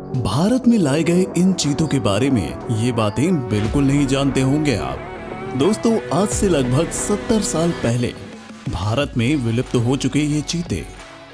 भारत में लाए गए इन चीतों के बारे में ये बातें बिल्कुल नहीं जानते होंगे आप। दोस्तों, आज से लगभग 70 साल पहले भारत में विलुप्त हो चुके ये चीते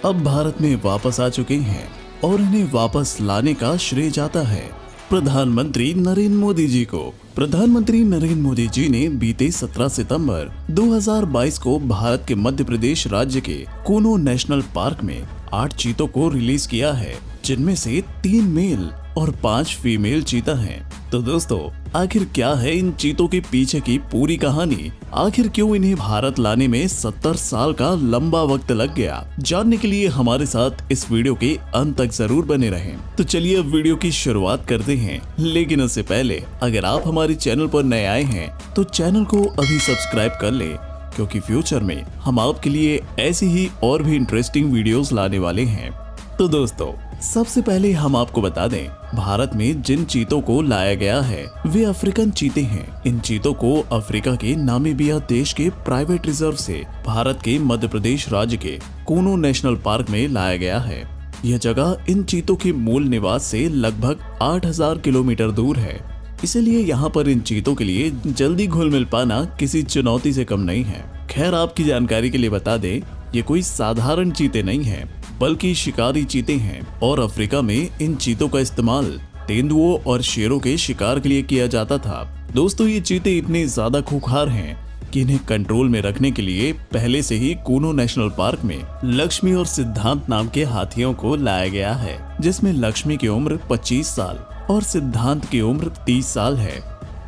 अब भारत में वापस आ चुके हैं और इन्हें वापस लाने का श्रेय जाता है प्रधानमंत्री नरेंद्र मोदी जी को। प्रधानमंत्री नरेंद्र मोदी जी ने बीते 17 सितंबर 2022 को भारत के मध्य प्रदेश राज्य के कूनो नेशनल पार्क में 8 चीतों को रिलीज किया है, जिनमें से 3 मेल और 5 फीमेल चीता हैं। तो दोस्तों, आखिर क्या है इन चीतों के पीछे की पूरी कहानी? आखिर क्यों इन्हें भारत लाने में 70 साल का लंबा वक्त लग गया? जानने के लिए हमारे साथ इस वीडियो के अंत तक जरूर बने रहें। तो चलिए अब वीडियो की शुरुआत करते हैं, लेकिन उससे पहले अगर आप हमारे चैनल पर नए आए हैं तो चैनल को अभी सब्सक्राइब कर ले, क्योंकि फ्यूचर में हम आपके लिए ऐसी ही और भी इंटरेस्टिंग वीडियोस लाने वाले हैं। तो दोस्तों, सबसे पहले हम आपको बता दें, भारत में जिन चीतों को लाया गया है वे अफ्रीकन चीते हैं। इन चीतों को अफ्रीका के नामीबिया देश के प्राइवेट रिजर्व से भारत के मध्य प्रदेश राज्य के कूनो नेशनल पार्क में लाया गया है। यह जगह इन चीतों के मूल निवास से लगभग 8000 किलोमीटर दूर है, इसलिए यहाँ पर इन चीतों के लिए जल्दी घुल मिल पाना किसी चुनौती से कम नहीं है। खैर, आपकी जानकारी के लिए बता दें, ये कोई साधारण चीते नहीं है, बल्कि शिकारी चीते हैं और अफ्रीका में इन चीतों का इस्तेमाल तेंदुओं और शेरों के शिकार के लिए किया जाता था। दोस्तों, ये चीते इतने ज्यादा खूंखार हैं कि इन्हें कंट्रोल में रखने के लिए पहले से ही कूनो नेशनल पार्क में लक्ष्मी और सिद्धांत नाम के हाथियों को लाया गया है, जिसमें लक्ष्मी की उम्र 25 साल और सिद्धांत की उम्र 30 साल है।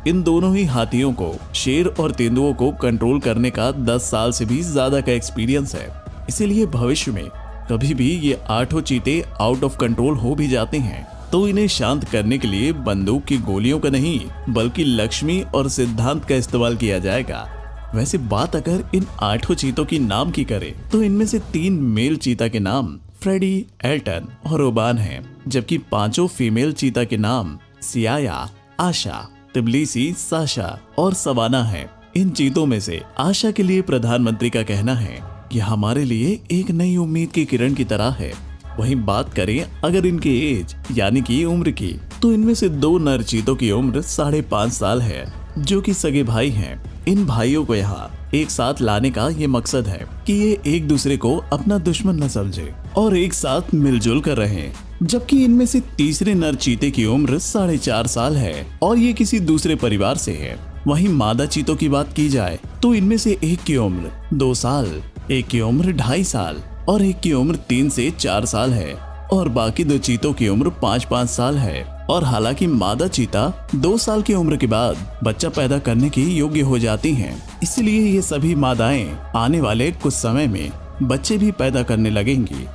इन दोनों ही हाथियों को शेर और तेंदुओं को कंट्रोल करने का 10 साल से भी ज्यादा का एक्सपीरियंस है, इसीलिए भविष्य में कभी भी ये 8 चीते आउट ऑफ कंट्रोल हो भी जाते हैं तो इन्हें शांत करने के लिए बंदूक की गोलियों का नहीं, बल्कि लक्ष्मी और सिद्धांत का इस्तेमाल किया जाएगा। वैसे बात अगर इन 8 चीतों की नाम की करें तो इनमें से 3 मेल चीता के नाम फ्रेडी, एल्टन और ओबान हैं, जबकि 5 फीमेल चीता के नाम सियाया, आशा, तिबलिसी, साशा और सवाना हैं। इन चीतों में से आशा के लिए प्रधानमंत्री का कहना है कि हमारे लिए एक नई उम्मीद की किरण की तरह है। वहीं बात करें अगर इनके एज यानी कि उम्र की, तो इनमें से 2 नर चीतों की उम्र 5.5 साल है, जो कि सगे भाई हैं। इन भाइयों को यहाँ एक साथ लाने का ये मकसद है कि ये एक दूसरे को अपना दुश्मन न समझे और एक साथ मिलजुल कर रहें। जबकि इनमें से तीसरे नर चीते की उम्र 4.5 साल है और ये किसी दूसरे परिवार से है। वहीं मादा चीतों की बात की जाए तो इनमें से एक की उम्र 2 साल, एक की उम्र 2.5 साल और एक की उम्र 3 से 4 साल है और बाकी 2 चीतों की उम्र 5-5 साल है। और हालांकि मादा चीता 2 साल की उम्र के बाद बच्चा पैदा करने की योग्य हो जाती हैं, इसलिए ये सभी मादाएं आने वाले कुछ समय में बच्चे भी पैदा करने लगेंगी।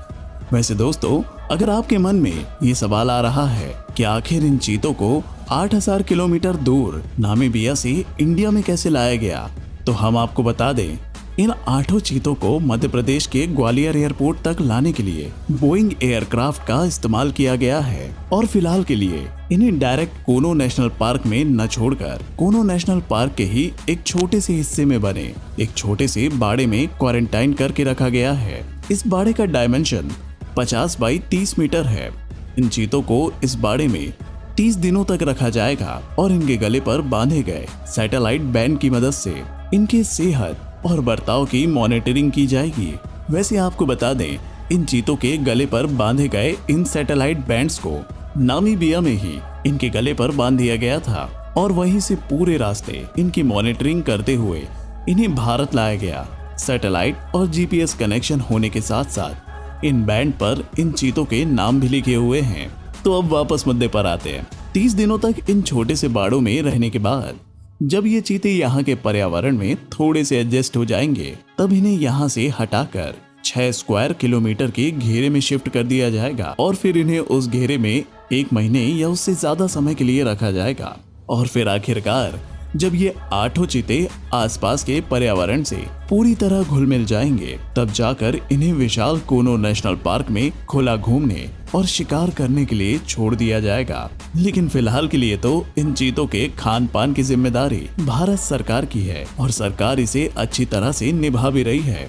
वैसे दोस्तों, अगर आपके मन में ये सवाल आ रहा है कि आखिर इन चीतों को 8000 किलोमीटर दूर नामीबिया से इंडिया में कैसे लाया गया, तो हम आपको बता दें, इन 8 चीतों को मध्य प्रदेश के ग्वालियर एयरपोर्ट तक लाने के लिए बोइंग एयरक्राफ्ट का इस्तेमाल किया गया है और फिलहाल के लिए इन्हें डायरेक्ट कूनो नेशनल पार्क में न छोड़कर कूनो नेशनल पार्क के ही एक छोटे से हिस्से में बने एक छोटे से बाड़े में क्वारंटाइन करके रखा गया है। इस बाड़े का डायमेंशन 50 बाई 30 मीटर है। इन चीतों को इस बाड़े में 30 दिनों तक रखा जाएगा और इनके गले पर बांधे गए सैटेलाइट बैंड की मदद से इनकी सेहत और बर्ताव की मॉनिटरिंग की जाएगी। वैसे आपको बता दें, इन चीतों के गले पर बांधे गए इन सैटेलाइट बैंड्स को नामीबिया में ही इनके गले पर बांध दिया गया था और वहीं से पूरे रास्ते इनकी मॉनिटरिंग करते हुए इन्हें भारत लाया गया। सैटेलाइट और जीपीएस कनेक्शन होने के साथ साथ इन बैंड पर इन चीतों के नाम भी लिखे हुए हैं। तो अब वापस मुद्दे पर आते हैं। 30 दिनों तक इन छोटे से बाड़ों में रहने के बाद जब ये चीते यहाँ के पर्यावरण में थोड़े से एडजस्ट हो जाएंगे, तब इन्हें यहाँ से हटाकर 6 स्क्वायर किलोमीटर के घेरे में शिफ्ट कर दिया जाएगा और फिर इन्हें उस घेरे में 1 महीने या उससे ज्यादा समय के लिए रखा जाएगा। और फिर आखिरकार जब ये 8 चीते आसपास के पर्यावरण से पूरी तरह घुल मिल जाएंगे, तब जाकर इन्हें विशाल कूनो नेशनल पार्क में खुला घूमने और शिकार करने के लिए छोड़ दिया जाएगा। लेकिन फिलहाल के लिए तो इन चीतों के खान पान की जिम्मेदारी भारत सरकार की है और सरकार इसे अच्छी तरह से निभा भी रही है।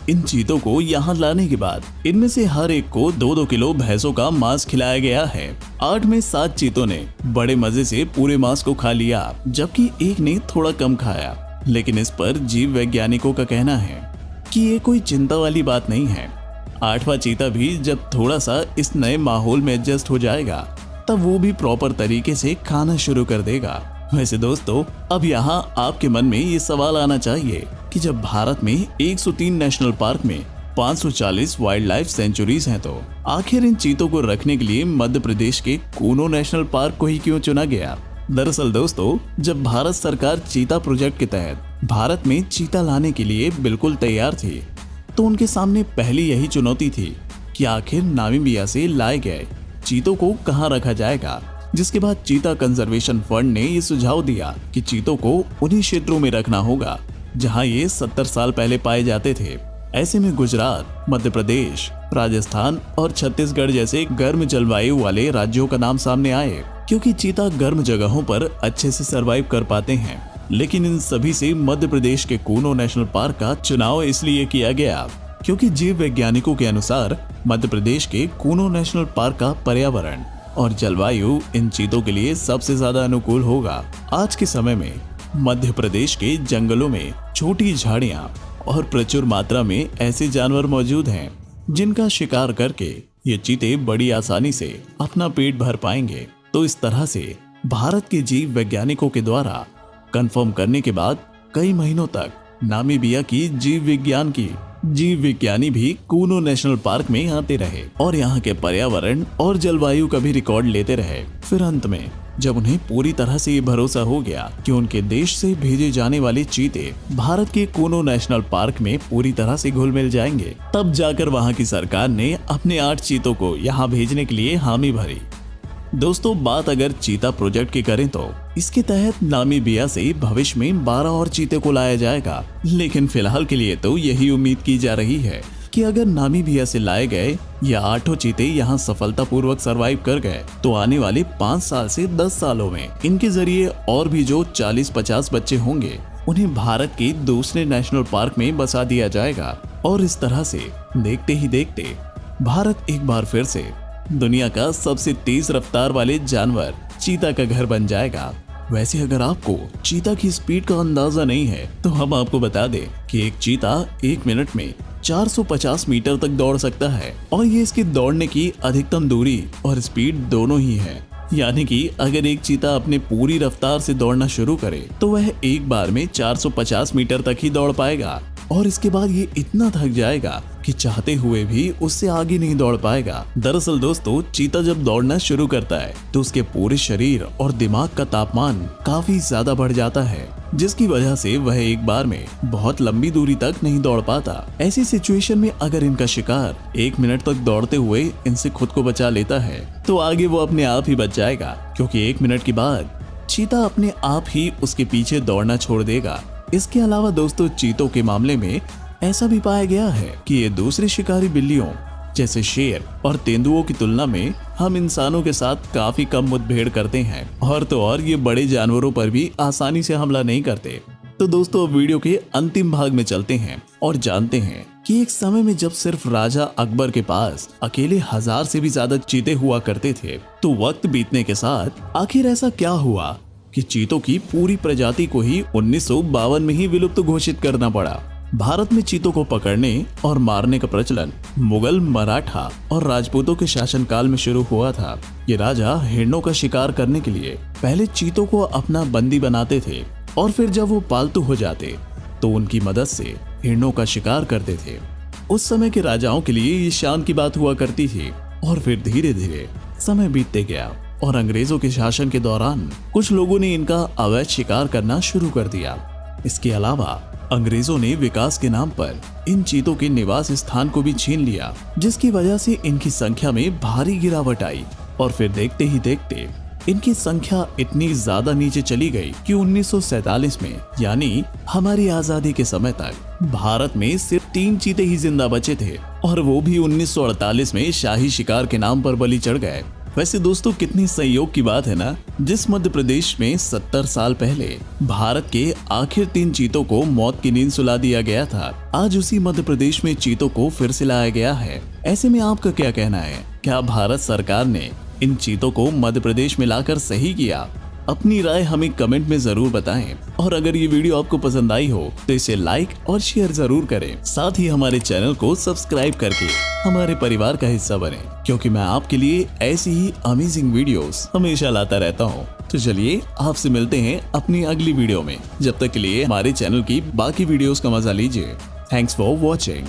इन चीतों को यहाँ लाने के बाद इनमें से हर एक को 2-2 किलो भैंसों का मांस खिलाया गया है। 8 में 7 चीतों ने बड़े मजे से पूरे मांस को खा लिया, जबकि एक ने थोड़ा कम खाया। लेकिन इस पर जीव वैज्ञानिकों का कहना है कि ये कोई चिंता वाली बात नहीं है। 8वां चीता भी जब थोड़ा सा इस नए माहौल में एडजस्ट हो जाएगा तब वो भी प्रॉपर तरीके से खाना शुरू कर देगा। वैसे दोस्तों, अब यहाँ आपके मन में ये सवाल आना चाहिए कि जब भारत में 103 नेशनल पार्क में 540 वाइल्ड लाइफ सेंचुरीज हैं, तो आखिर इन चीतों को रखने के लिए मध्य प्रदेश के कूनो नेशनल पार्क को ही क्यों चुना गया? दरअसल दोस्तों, जब भारत सरकार चीता प्रोजेक्ट के तहत भारत में चीता लाने के लिए बिल्कुल तैयार थी, तो उनके सामने पहली यही चुनौती थी कि आखिर नामीबिया से लाए गए चीतों को कहाँ रखा जाएगा। जिसके बाद चीता कंजर्वेशन फंड ने ये सुझाव दिया कि चीतों को उन्हीं क्षेत्रों में रखना होगा जहां ये 70 साल पहले पाए जाते थे। ऐसे में गुजरात, मध्य प्रदेश, राजस्थान और छत्तीसगढ़ जैसे गर्म जलवायु वाले राज्यों का नाम सामने आए, क्योंकि चीता गर्म जगहों पर अच्छे से सरवाइव कर पाते हैं। लेकिन इन सभी से मध्य प्रदेश के कूनो नेशनल पार्क का चुनाव इसलिए किया गया क्योंकि जीव वैज्ञानिकों के अनुसार मध्य प्रदेश के कूनो नेशनल पार्क का पर्यावरण और जलवायु इन चीतों के लिए सबसे ज्यादा अनुकूल होगा। आज के समय में मध्य प्रदेश के जंगलों में छोटी झाड़ियां और प्रचुर मात्रा में ऐसे जानवर मौजूद हैं जिनका शिकार करके ये चीते बड़ी आसानी से अपना पेट भर पाएंगे। तो इस तरह से भारत के जीव वैज्ञानिकों के द्वारा कंफर्म करने के बाद कई महीनों तक नामीबिया की जीव विज्ञानी भी कूनो नेशनल पार्क में आते रहे और यहाँ के पर्यावरण और जलवायु का भी रिकॉर्ड लेते रहे। फिर अंत में जब उन्हें पूरी तरह से ये भरोसा हो गया कि उनके देश से भेजे जाने वाले चीते भारत के कूनो नेशनल पार्क में पूरी तरह से घुल मिल जाएंगे, तब जाकर वहाँ की सरकार ने अपने 8 चीतों को यहाँ भेजने के लिए हामी भरी। दोस्तों, बात अगर चीता प्रोजेक्ट की करें तो इसके तहत नामीबिया से भविष्य में 12 और चीते को लाया जाएगा। लेकिन फिलहाल के लिए तो यही उम्मीद की जा रही है कि अगर नामीबिया से लाए गए या 8 चीते यहाँ सफलतापूर्वक सरवाइव कर गए, तो आने वाले 5 साल से 10 सालों में इनके जरिए और भी जो 40-50 बच्चे होंगे उन्हें भारत के दूसरे नेशनल पार्क में बसा दिया जाएगा। और इस तरह से देखते ही देखते भारत एक बार फिर से दुनिया का सबसे तेज रफ्तार वाले जानवर चीता का घर बन जाएगा। वैसे अगर आपको चीता की स्पीड का अंदाजा नहीं है, तो हम आपको बता दें कि एक चीता 1 मिनट में 450 मीटर तक दौड़ सकता है और ये इसकी दौड़ने की अधिकतम दूरी और स्पीड दोनों ही है। यानी कि अगर एक चीता अपने पूरी रफ्तार से दौड़ना शुरू करे तो वह एक बार में 450 मीटर तक ही दौड़ पाएगा और इसके बाद ये इतना थक जाएगा कि चाहते हुए भी उससे आगे नहीं दौड़ पाएगा। दरअसल दोस्तों, चीता जब दौड़ना शुरू करता है तो उसके पूरे शरीर और दिमाग का तापमान काफी ज्यादा बढ़ जाता है, जिसकी वजह से वह एक बार में बहुत लंबी दूरी तक नहीं दौड़ पाता। ऐसी सिचुएशन में अगर इनका शिकार 1 मिनट तक दौड़ते हुए इनसे खुद को बचा लेता है तो आगे वो अपने आप ही बच जाएगा, क्योंकि 1 मिनट के बाद चीता अपने आप ही उसके पीछे दौड़ना छोड़ देगा। इसके अलावा दोस्तों, चीतों के मामले में ऐसा भी पाया गया है कि ये दूसरी शिकारी बिल्लियों जैसे शेर और तेंदुओं की तुलना में हम इंसानों के साथ काफी कम मुठभेड़ करते हैं और तो और ये बड़े जानवरों पर भी आसानी से हमला नहीं करते। तो दोस्तों, अब वीडियो के अंतिम भाग में चलते हैं और जानते हैं कि एक समय में जब सिर्फ राजा अकबर के पास अकेले 1000 से भी ज्यादा चीते हुआ करते थे, तो वक्त बीतने के साथ आखिर ऐसा क्या हुआ कि चीतों की पूरी प्रजाति को ही 1952 में ही विलुप्त घोषित करना पड़ा। भारत में चीतों को पकड़ने और मारने का प्रचलन मुगल, मराठा और राजपूतों के शासनकाल में शुरू हुआ था। ये राजा हिरणों का शिकार करने के लिए पहले चीतों को अपना बंदी बनाते थे और फिर जब वो पालतू हो जाते तो उनकी मदद से हिरणों का शिकार करते थे। उस समय के राजाओं के लिए ये शान की बात हुआ करती थी। और फिर धीरे धीरे समय बीतते गया और अंग्रेजों के शासन के दौरान कुछ लोगों ने इनका अवैध शिकार करना शुरू कर दिया। इसके अलावा अंग्रेजों ने विकास के नाम पर इन चीतों के निवास स्थान को भी छीन लिया, जिसकी वजह से इनकी संख्या में भारी गिरावट आई और फिर देखते ही देखते इनकी संख्या इतनी ज्यादा नीचे चली गई कि 1947 में, यानी हमारी आजादी के समय तक भारत में सिर्फ 3 चीते ही जिंदा बचे थे और वो भी 1948 में शाही शिकार के नाम पर बलि चढ़ गए। वैसे दोस्तों कितनी संयोग की बात है ना, जिस मध्य प्रदेश में 70 साल पहले भारत के आखिर 3 चीतों को मौत की नींद सुला दिया गया था, आज उसी मध्य प्रदेश में चीतों को फिर से लाया गया है। ऐसे में आपका क्या कहना है? क्या भारत सरकार ने इन चीतों को मध्य प्रदेश में लाकर सही किया? अपनी राय हमें कमेंट में जरूर बताएं और अगर ये वीडियो आपको पसंद आई हो तो इसे लाइक और शेयर जरूर करें। साथ ही हमारे चैनल को सब्सक्राइब करके हमारे परिवार का हिस्सा बने, क्योंकि मैं आपके लिए ऐसी ही अमेजिंग वीडियोस हमेशा लाता रहता हूँ। तो चलिए आपसे मिलते हैं अपनी अगली वीडियो में। जब तक के लिए हमारे चैनल की बाकी वीडियोस का मजा लीजिए। Thanks for watching.